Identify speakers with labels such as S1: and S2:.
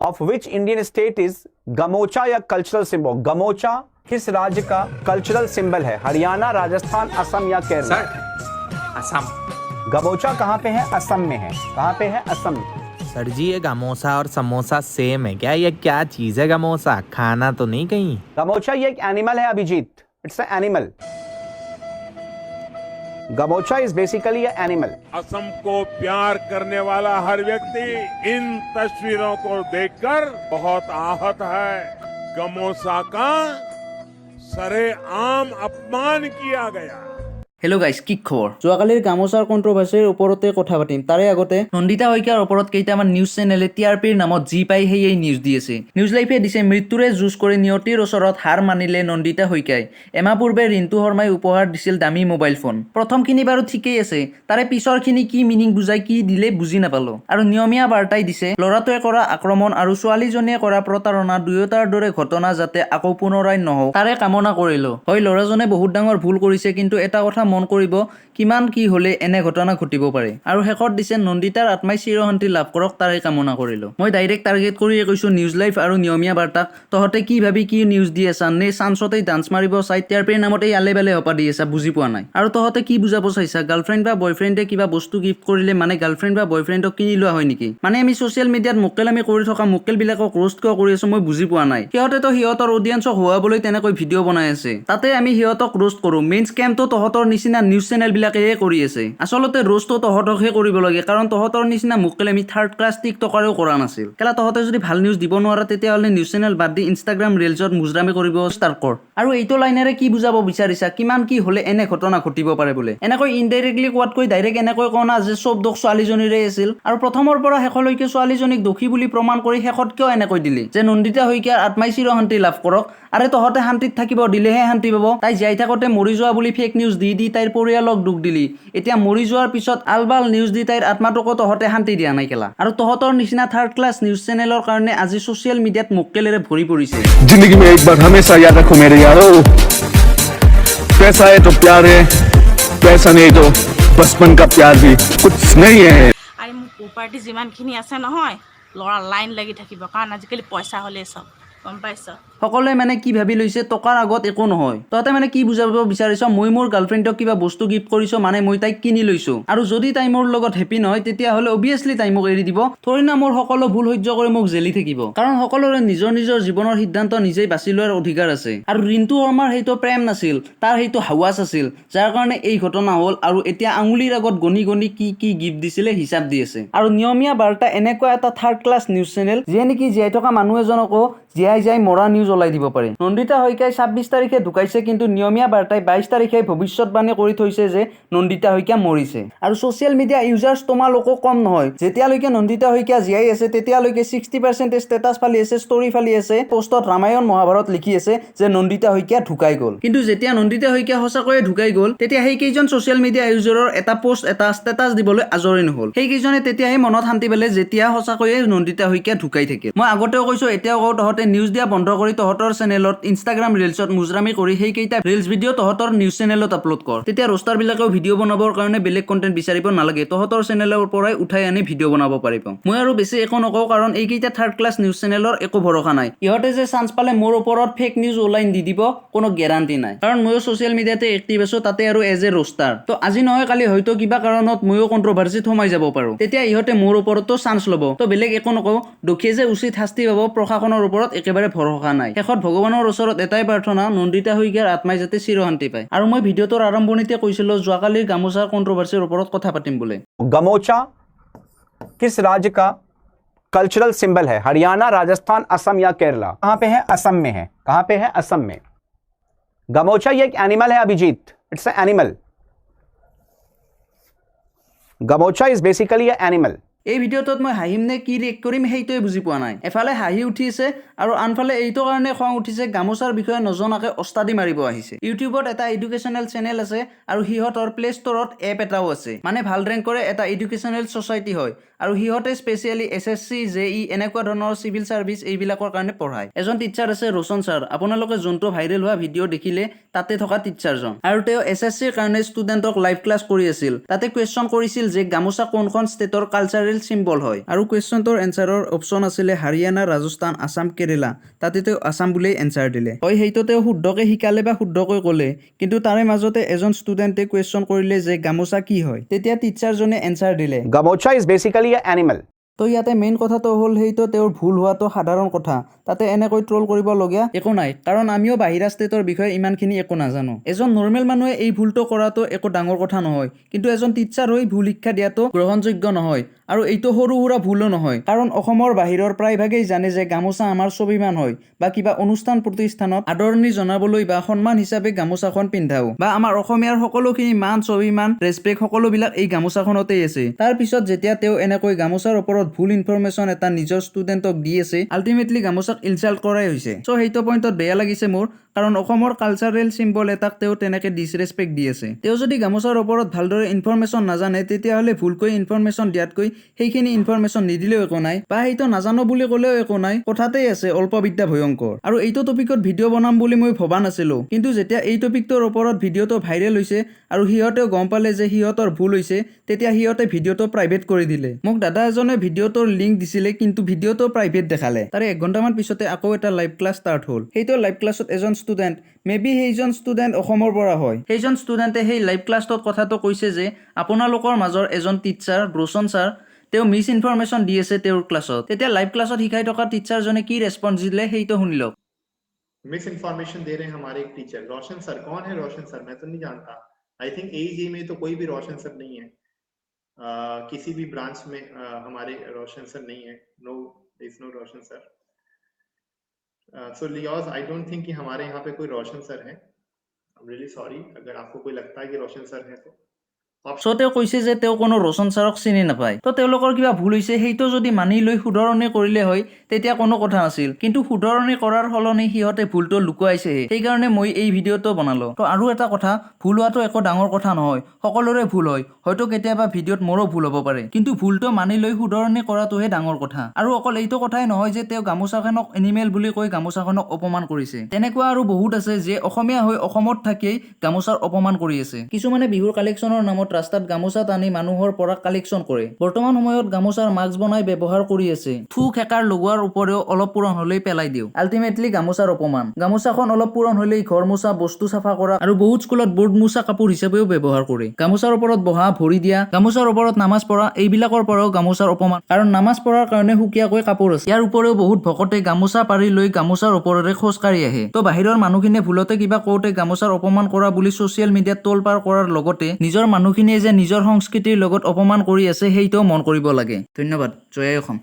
S1: Of which Indian state is gamocha या cultural symbol? Gamocha किस राज्य का कल्चरल सिंबल है? हरियाणा, राजस्थान, असम या केरल?
S2: सर असम।
S1: गमोचा कहाँ पे है? असम में है। कहाँ पे है? असम।
S2: सर जी ये गमोसा और समोसा सेम है क्या? ये क्या चीज है गमोसा? खाना तो नहीं कहीं?
S1: गमोचा ये एक एनिमल है Abhijit, it's a animal. Gamocha is basically a animal.
S3: Assam को प्यार करने वाला हर व्यक्ति इन तस्वीरों को देखकर बहुत आहत है। गमोसा का सरेआम अपमान किया गया।
S4: হেল্ল' গাইজ, কি খবৰ? যোৱাকালিৰ গামোচাৰ কণ্ট্ৰভাৰ্চিৰ ওপৰতে কথা পাতিম। তাৰে আগতে নন্দিতা শইকীয়াৰ ওপৰত কেইটামান নিউজ চেনেলে টিআৰপিৰ নামত যি পাই সেয়ে নিউজ দি আছে। নিউজ লাইফে দিছে মৃত্যুৰে যুঁজ কৰি নিয়তিৰ ওচৰত হাৰ মানিলে নন্দিতা শইকীয়াই। এমাহ পূৰ্বে ৰিন্তু শৰ্মাই উপহাৰ দিছিল দামী মোবাইল ফোন। প্ৰথমখিনি বাৰু ঠিকেই আছে, তাৰে পিছৰখিনি কি মিনিং বুজাই কি দিলে বুজি নাপালো। আৰু নিয়মীয়া বাৰ্তাই দিছে ল'ৰাটোৱে কৰা আক্ৰমণ আৰু ছোৱালীজনীয়ে কৰা প্ৰতাৰণা দুয়োটাৰ দৰে ঘটনা যাতে আকৌ পুনৰাই নহওক তাৰে কামনা কৰিলো। হয়, ল'ৰাজনে বহুত ডাঙৰ ভুল কৰিছে, কিন্তু এটা কথা মন কৰিব কিমান কি হলে এনে ঘটনা ঘটিব পাৰে। আৰু শেষত দিছে নন্দিতাৰ আত্মাই চিৰশান্তি লাভ কৰক তাৰে কামনা কৰিলো। মই ডাইৰেক্ট টাৰ্গেট কৰিয়ে কৈছো নিউজ লাইফ আৰু নিয়মীয়া বাৰ্তাক, তহঁতে কি ভাবি কি নিউজ দি আছা? নে চান্সতেই ডান্স মাৰিব চাই টিআৰপিৰ নামত এই আলে বালে হপা দি আছা? বুজি পোৱা নাই। আৰু তহঁতে কি বুজাব চাইছা? গাৰ্লফ্ৰেণ্ড বা বয়ফ্ৰেণ্ডে কিবা বস্তু গিফ্ট কৰিলে মানে গাৰ্লফ্ৰেণ্ড বা বয়ফ্ৰেণ্ডক কিনি লোৱা হয় নেকি? মানে আমি ছ'চিয়েল মিডিয়াত মোকেলামি কৰি থকা মোকেলবিলাকক ৰোষ্ট কিয় কৰি আছো মই বুজি পোৱা নাই। সিহঁতেতো সিহঁতৰ অডিয়েন্সক হোৱাবলৈ তেনেকৈ ভিডিঅ' বনাই আছে, তাতে আমি সিহঁতক ৰোষ্ট কৰো। মেইন স্কেমটো তহঁতৰ নিচিনা নিউজ চেনেল বিলাকে কৰি আছে। আচলতে ৰোষ্টটো তহঁতকহে কৰিব লাগে, কাৰণ তহঁতৰ নিচিনা মোকেলামি থাৰ্ড ক্লাছ টিকটকাৰেও কৰা নাছিল। কেলা তহঁতে যদি ভাল নিউজ দিব নোৱাৰা তেতিয়াহ'লে নিউজ চেনেল বাদ দি ইনষ্টাগ্ৰাম ৰিলছত মুজৰামি কৰিব ষ্টাৰ্ট কৰ। আৰু এইটো লাইনেৰে কি বুজাব বিচাৰিছা? কিমান কি হলে এনে ঘটনা ঘটিব পাৰে বোলে? এনেকৈ ইনডাইৰেক্টলি কোৱাতকৈ ডাইৰেক্ট এনেকৈ কওঁ না যে চব দোষ ছোৱালীজনীৰে আছিল। আৰু প্ৰথমৰ পৰা শেষলৈকে ছোৱালীজনীক দোষী বুলি প্ৰমাণ কৰি শেষত কিয় এনেকৈ দিলি যে নন্দিতা শইকীয়াৰ আত্মাই চিৰশান্তি লাভ কৰক? আৰে তহঁতে শান্তিত থাকিব দিলেহে শান্তি পাব। তাই জীয়াই থাকোঁতে মৰি যোৱা বুলি ফেক নিউজ দি তাইৰ পৰিয়ালক দুখ দিলি। এতিয়া মৰি যোৱাৰ পিছত আলবাল নিউজ দি তাইৰ আত্মাটোকো তহঁতে শান্তি দিয়া নাই কেলা। আৰু তহঁতৰ নিচিনা থাৰ্ড ক্লাছ নিউজ চেনেলৰ কাৰণে আজি ছ'চিয়েল মিডিয়াত মোকেলেৰে ভৰি পৰিছে।
S5: जिंदगी में एक बार हमेशा याद रखो मेरे यारो, पैसा है तो प्यार है, पैसा नहीं तो बचपन का प्यार भी कुछ नहीं है।
S6: আৰু মোৰ প্ৰপাৰ্টি যিমানখিনি আছে নহয়, ল'ৰা লাইন লাগি থাকিব, কাৰণ আজিকালি পইচা হ'লেই চব, গম পাইছ?
S4: সকলোৱে মানে কি ভাবি লৈছে টকাৰ আগত একো নহয়। তহঁতে মানে কি বুজাব বিচাৰিছ? মই মোৰ গাৰ্লফ্ৰেণ্ডক কিবা বস্তু গিফ্ট কৰিছো মানে মই তাইক কিনি লৈছো, আৰু যদি তাই মোৰ লগত হেপী নহয় তেতিয়াহ'লে অবিয়াছলি তাই মোক এৰি দিব। থৰি না মোৰ সকলো ভুল সহ্য কৰি মোক জেলি থাকিব, কাৰণ সকলোৰে নিজৰ নিজৰ জীৱনৰ সিদ্ধান্ত নিজেই বাছি লোৱাৰ অধিকাৰ আছে। আৰু ৰিন্তু শৰ্মাৰ সেইটো প্ৰেম নাছিল, তাৰ সেইটো হাৱাছ আছিল, যাৰ কাৰণে এই ঘটনা হ'ল। আৰু এতিয়া আঙুলিৰ আগত গণি গণি কি কি গিফ্ট দিছিলে হিচাপ দি আছে। আৰু নিয়মীয়া বাৰ্তা এনেকুৱা এটা থাৰ্ড ক্লাছ নিউজ চেনেল যিয়ে নেকি জীয়াই থকা মানুহ এজনকো জীয়াই যাই মৰা নিউজ ওলাই দিব পাৰে। নন্দিতা শইকীয়াই 26 তাৰিখে ঢুকাইছে, কিন্তু নিয়মীয়া বাৰ্তাই 22 তাৰিখে ভৱিষ্যতবাণী কৰি থৈছে যে নন্দিতা শইকীয়া মৰিছে। আৰু ছ'চিয়েল মিডিয়া ইউজাৰ্ছ তোমালোকো কম নহয়। যেতিয়ালৈকে নন্দিতা শইকীয়া জীয়াই আছে তেতিয়ালৈকে 60% ষ্টেটাছ ফালি আছে, ষ্টৰি ফালি আছে, পোষ্টত ৰামায়ণ মহাভাৰত লিখি আছে যে নন্দিতা শইকীয়া ঢুকাই গ'ল। কিন্তু যেতিয়া নন্দিতা শইকীয়া সঁচাকৈয়ে ঢুকাই গ'ল তেতিয়া সেই কেইজন ছ'চিয়েল মিডিয়া ইউজাৰৰ এটা পোষ্ট এটা ষ্টেটাছ দিবলৈ আজৰি নহ'ল। সেইকেইজনে তেতিয়াহে মনত শান্তি পালে যেতিয়া সঁচাকৈয়ে নন্দিতা শইকীয়া ঢুকাই থাকিল। মই আগতেও কৈছো, এতিয়াও কওঁ, তহঁতে নিউজ দিয়া বন্ধ কৰি তহঁতৰ চেনেলত ইনষ্টাগ্ৰাম ৰিলছত মুজৰামি কৰি সেইকেইটা ৰিলছ ভিডিঅ' তহঁতৰ নিউজ চেনেলত আপলোড কৰ। তেতিয়া ৰোষ্টাৰবিলাকেও ভিডিঅ' বনাবৰ কাৰণে বেলেগ কণ্টেণ্ট বিচাৰিব নালাগে, তহঁতৰ চেনেলৰ পৰাই উঠাই আনি ভিডিঅ' বনাব পাৰিব। মই আৰু বেছি একো নকওঁ, কাৰণ এইকেইটা থাৰ্ড ক্লাছ নিউজ চেনেলৰ একো ভৰসা নাই। ইহঁতে যে চান্স পালে মোৰ ওপৰত ফেক নিউজ ওলাই দি দিব কোনো গেৰাণ্টি নাই, কাৰণ ময়ো ছ'চিয়েল মিডিয়াতে এক্টিভ আছো, তাতে আৰু এজ এ ৰোষ্টাৰ। তো আজি নহয় কালি হয়তো কিবা কাৰণত ময়ো কণ্ট্ৰভাৰ্চিত সোমাই যাব পাৰোঁ, তেতিয়া ইহঁতে মোৰ ওপৰতো চান্স ল'ব। তো বেলেগ একো নকওঁ, দোষীয়ে যে উচিত শাস্তি পাব প্ৰশাসনৰ ওপৰত একেবাৰে ভৰসা নাই। শেষত ভগৱানৰ ওচৰত এটাই প্ৰাৰ্থনা, নন্দিতা শইকীয়াৰ আত্মাই যাতে চিৰশান্তি পায়। আৰু মই ভিডিঅ'টোৰ আৰম্ভণিতে কৈছিলো যোৱাকালিৰ গামোচাৰ কণ্ট্ৰভাৰ্চিৰ ওপৰত কথা পাতিম বুলি।
S1: गमोचा किस राज्य का कल्चरल सिंबल है? हरियाणा, राजस्थान, असम या केरला? कहां पे है? असम में है। कहां पे है? असम में। गमोचा ये एक एनिमल है Abhijit, it's a animal. Gamocha is basically a animal.
S4: এই ভিডিঅ'টোত মই হাঁহিম নে কি ৰিয়েক্ট কৰিম সেইটোৱে বুজি পোৱা নাই। এফালে হাঁহি উঠিছে আৰু আনফালে এইটো কাৰণে খং উঠিছে গামোচাৰ বিষয়ে নজনাকে অস্তাদি মাৰিব আহিছে। ইউটিউবত এটা এডুকেশ্যনেল চেনেল আছে আৰু সিহঁতৰ প্লে ষ্টৰত এপ এটাও আছে, মানে ভাল ৰেংক কৰে এটা এডুকেশ্যনেল ছ'চাইটি হয়। আৰু সিহঁতে স্পেচিয়েলি SSC, JEE এনেকুৱা ধৰণৰ চিভিল ছাৰ্ভিচ এইবিলাকৰ কাৰণে পঢ়ায়। এজন টিচাৰ আছে ৰোশন ছাৰ, আপোনালোকে যোনটো ভাইৰেল হোৱা ভিডিঅ' দেখিলে তাতে থকা টিচাৰজন। আৰু তেওঁ SSCৰ কাৰণে ষ্টুডেণ্টক লাইভ ক্লাছ কৰি আছিল। তাতে কুৱেশ্যন কৰিছিল যে গামোচা কোনখন ষ্টেটৰ কালচাৰেল কালচাৰেল চিম্বল হয় আৰু কুৱেশ্যনটোৰ এনচাৰৰ অপশ্যন আছিলে হাৰিয়ানা ৰাজস্থান আসাম কেৰেলা তাতে তেওঁ আসাম বুলিয়েই এনচাৰ দিলে হয় সেইটো তেওঁ শুদ্ধকৈ শিকালে বা শুদ্ধকৈ ক'লে কিন্তু তাৰে মাজতে এজন ষ্টুডেণ্টে কুৱেশ্যন কৰিলে যে গামোচা কি হয় তেতিয়া টিচাৰজনে এনচাৰ দিলে
S1: Gamocha is basically an animal.
S4: তো ইয়াতে মেইন কথাটো হ'ল সেইটো তেওঁৰ ভুল হোৱাটো সাধাৰণ কথা তাতে এনেকৈ ট্ৰল কৰিবলগীয়া একো নাই কাৰণ আমিও বাহিৰা ষ্টেটৰ বিষয়ে ইমানখিনি একো নাজানো এজন নৰ্মেল মানুহে এই ভুলটো কৰাটো একো ডাঙৰ কথা নহয় কিন্তু এজন টিচাৰ হৈ ভুল শিক্ষা দিয়াটো গ্ৰহণযোগ্য নহয় আৰু এইটো সৰু সুৰা ভুলো নহয় কাৰণ অসমৰ বাহিৰৰ প্ৰায়ভাগেই জানে যে গামোচা আমাৰ স্বাভিমান হয় বা কিবা অনুষ্ঠান প্ৰতিষ্ঠানত আদৰণি জনাবলৈ বা সন্মান হিচাপে গামোচাখন পিন্ধাও বা আমাৰ অসমীয়াৰ সকলোখিনি মান স্বাভিমান ৰেছপেক্ট সকলোবিলাক এই গামোচাখনতেই আছে তাৰ পিছত যেতিয়া তেওঁ এনেকৈ গামোচাৰ ওপৰত ভুল ইনফৰমেশ্যন এটা নিজৰ ষ্টুডেণ্টক দি আছে আল্টিমেটলি গামোচাক ইনচাল্ট কৰাই হৈছে চ' সেইটো পইণ্টত বেয়া লাগিছে মোৰ কাৰণ অসমৰ কালচাৰেল চিম্বল এটাক তেওঁ তেনেকৈ ডিছৰেছপেক্ট দি আছে তেওঁ যদি গামোচাৰ ওপৰত ভালদৰে ইনফৰমেশ্যন নাজানে তেতিয়াহ'লে ভুলকৈ ইনফৰমেশ্যন দিয়াতকৈ সেইখিনি ইনফৰমেশ্যন নিদিলেও একো নাই বা সেইটো নাজানো বুলি ক'লেও একো নাই কথাতেই আছে অল্পবিদ্যা ভয়ংকৰ আৰু এইটো টপিকত ভিডিঅ' বনাম বুলি মই ভবা নাছিলোঁ কিন্তু যেতিয়া এই টপিকটোৰ ওপৰত ভিডিঅ'টো ভাইৰেল হৈছে আৰু সিহঁতেও গম পালে যে সিহঁতৰ ভুল হৈছে তেতিয়া সিহঁতে ভিডিঅ'টো প্ৰাইভেট কৰি দিলে মোক দাদা এজনে ভিডিঅ'টোৰ লিংক দিছিলে কিন্তু ভিডিঅ'টো প্ৰাইভেট দেখালে তাৰে 1 ঘণ্টামান পিছতে আকৌ এটা লাইভ ক্লাছ ষ্টাৰ্ট হ'ল সেইটো লাইভ ক্লাছত এজন ষ্টুডেণ্ট মেবি সেইজন ষ্টুডেণ্ট অসমৰ পৰা হয় সেইজন ষ্টুডেণ্টে সেই লাইভ ক্লাছটোত কথাটো কৈছে যে আপোনালোকৰ মাজৰ এজন টিচাৰ ৰোশন ছাৰ তেওঁ মিছ ইনফৰমেশ্যন দি আছে তেওঁৰ ক্লাছত তেতিয়া লাইভ ক্লাছত শিকাই থকা টিচাৰজনে কি ৰেছপন্স দিলে সেইটো শুনি লওক
S7: मिस इन्फॉर्मेशन दे रहे हैं हमारे एक टीचर रोशन सर कौन है रोशन सर मैं तो नहीं जानता आई थिंक एजी में तो कोई भी रोशन सर नहीं है किसी भी ब्रांच में हमारे रोशन सर नहीं है no is no Roshan sir so लियोज आई डोंट थिंक कि हमारे यहाँ पे कोई रोशन सर है रियली सॉरी अगर आपको कोई लगता है कि रोशन सर है तो
S4: চ' তেওঁ কৈছে যে তেওঁ কোনো ৰোশন ছাৰক চিনি নাপায় তো তেওঁলোকৰ কিবা ভুল হৈছে সেইটো যদি মানি লৈ শুধৰণি কৰিলে হয় তেতিয়া কোনো কথা নাছিল কিন্তু শুধৰণি কৰাৰ সলনি সিহঁতে ভুলটো লুকুৱাইছেহে সেইকাৰণে মই এই ভিডিঅ'টো বনালোঁ তো আৰু এটা কথা ভুল হোৱাটো একো ডাঙৰ কথা নহয় সকলোৰে ভুল হয় হয়তো কেতিয়াবা ভিডিঅ'ত মোৰো ভুল হ'ব পাৰে কিন্তু ভুলটো মানি লৈ শুধৰণি কৰাটোহে ডাঙৰ কথা আৰু অকল এইটো কথাই নহয় যে তেওঁ গামোচাখনক এনিমেল বুলি কৈ গামোচাখনক অপমান কৰিছে তেনেকুৱা আৰু বহুত আছে যে অসমীয়া হৈ অসমত থাকিয়েই গামোচাৰ অপমান কৰি আছে কিছুমানে বিহুৰ কালেকশ্যনৰ নামত ৰাস্তাত গামোচা টানি মানুহৰ পৰা কালেকশ্যন কৰে বৰ্তমান সময়ত গামোচাৰ মাস্ক বনাই ব্যৱহাৰ কৰি আছে থু খেকাৰ লগোৱাৰ উপৰেও অলপ পুৰণ হ'লেই পেলাই দিওঁ আল্টিমেটলি গামোচাৰ অপমান গামোচাখন অলপ পুৰণ হ'লেই ঘৰ মোচা বস্তু চাফা কৰা আৰু বহুত স্কুলত বৰ্ড মোচা কাপোৰ হিচাপেও ব্যৱহাৰ কৰে গামোচাৰ ওপৰত বহা ভৰি দিয়া গামোচাৰ ওপৰত নামাজ পঢ়া এইবিলাকৰ পৰাও গামোচাৰ অপমান কাৰণ নামাজ পঢ়াৰ কাৰণে সুকীয়াকৈ কাপোৰ আছে ইয়াৰ উপৰেও বহুত ভকতে গামোচা পাৰি লৈ গামোচাৰ ওপৰেৰে খোজকাঢ়ি আহে তো বাহিৰৰ মানুহখিনিয়ে ভুলতে কিবা কওঁতে গামোচাৰ অপমান কৰা বুলি ছ'চিয়েল মিডিয়াত তোলপাৰ কৰাৰ লগতে নিজৰ মানুহখিনিয়ে যে নিজৰ সংস্কৃতিৰ লগত অপমান কৰি আছে সেইটোও মন কৰিব লাগে ধন্যবাদ জয় অসম